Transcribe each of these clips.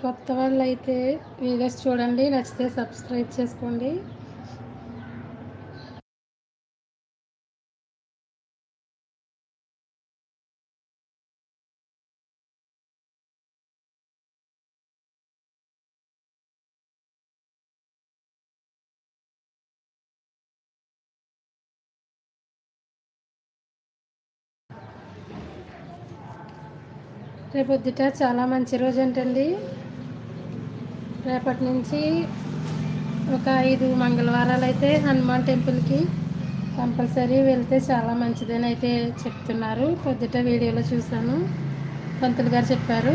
కొత్త వాళ్ళైతే వీడియోస్ చూడండి, నచ్చితే సబ్స్క్రైబ్ చేసుకోండి. రేపొద్దుట చాలా మంచి రోజు అంటండి. రేపటి నుంచి ఒక 5 మంగళవారాలు అయితే హనుమాన్ టెంపుల్కి కంపల్సరీ వెళ్తే చాలా మంచిదని అయితే చెప్తున్నారు. పొద్దుట వీడియోలో చూశాను, పంతులు గారు చెప్పారు.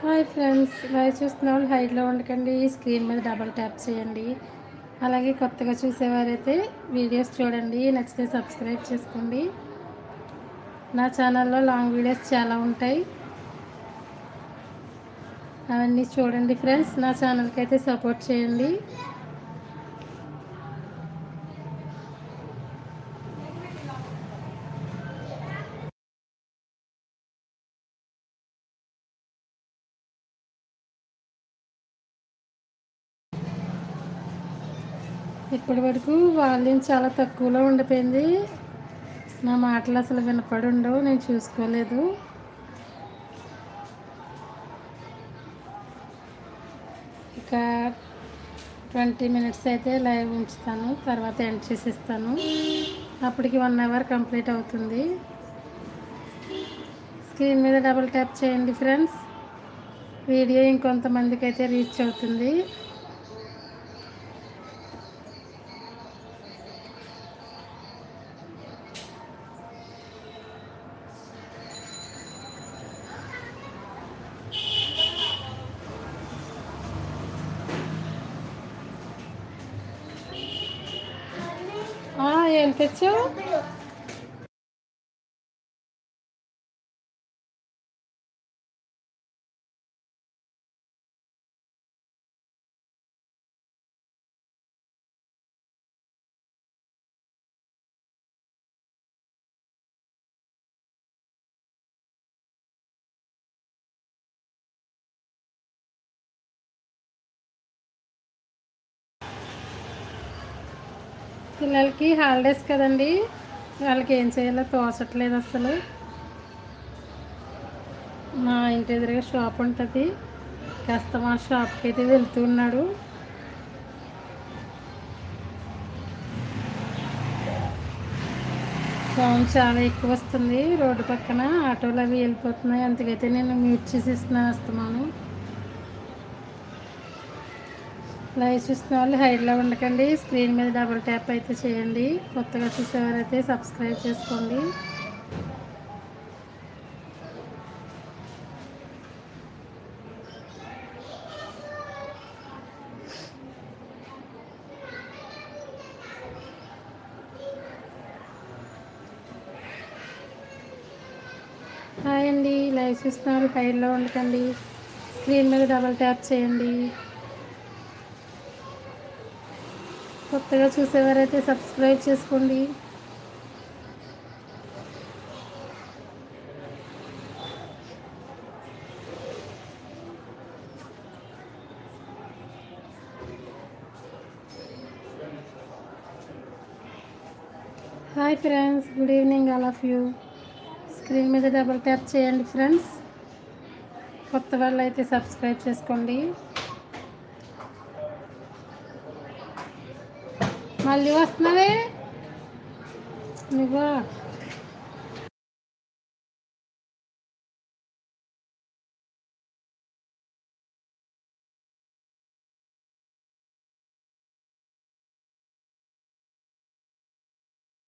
హాయ్ ఫ్రెండ్స్, లైవ్ చూస్తున్న వాళ్ళు హైట్లో ఉండకండి, స్క్రీన్ మీద డబల్ ట్యాప్ చేయండి. అలాగే కొత్తగా చూసేవారైతే వీడియోస్ చూడండి, నచ్చితే సబ్స్క్రైబ్ చేసుకోండి. నా ఛానల్లో లాంగ్ వీడియోస్ చాలా ఉంటాయి, అవన్నీ చూడండి ఫ్రెండ్స్. నా ఛానల్కి అయితే సపోర్ట్ చేయండి. ఇప్పటి వరకు వాల్యూమ్ చాలా తక్కువలో ఉండిపోయింది. నా మాటలు అసలు వినపడి ఉండవు, నేను చూసుకోలేదు. ఇక 20 మినిట్స్ అయితే లైవ్ ఉంచుతాను, తర్వాత ఎండ్ చేసిస్తాను. అప్పటికి 1 అవర్ కంప్లీట్ అవుతుంది. స్క్రీన్ మీద డబుల్ ట్యాప్ చేయండి ఫ్రెండ్స్, వీడియో ఇంకొంతమందికి అయితే రీచ్ అవుతుంది. ఏం తెచ్చావు? పిల్లలకి హాలిడేస్ కదండి, వాళ్ళకి ఏం చేయాలో తోచట్లేదు అసలు. మా ఇంటి ఎదురుగా షాప్ ఉంటుంది, కాస్త మా షాప్కి అయితే వెళ్తున్నాడు. సౌండ్ చాలా ఎక్కువ వస్తుంది, రోడ్డు పక్కన ఆటోలు అవి వెళ్ళిపోతున్నాయి, అందుకైతే నేను మ్యూట్ చేసి ఇస్తున్నాను అస్తమాను. లైవ్ చూస్తున్న వాళ్ళు హైడ్లో ఉండకండి, స్క్రీన్ మీద డబుల్ ట్యాప్ అయితే చేయండి. కొత్తగా చూసేవారైతే సబ్స్క్రైబ్ చేసుకోండి. హాయ్ అండి, లైవ్ చూస్తున్న వాళ్ళు హైడ్లో ఉండకండి, స్క్రీన్ మీద డబుల్ ట్యాప్ చేయండి. కొత్తగా చూసేవారైతే సబ్స్క్రైబ్ చేసుకోండి. Hi friends, good evening all of you. Screen మీద డబుల్ ట్యాప్ చేయండి ఫ్రెండ్స్, కొత్త వాళ్ళు అయితే సబ్స్క్రైబ్ చేసుకోండి. మళ్ళీ వస్తున్నావే నువ్వు.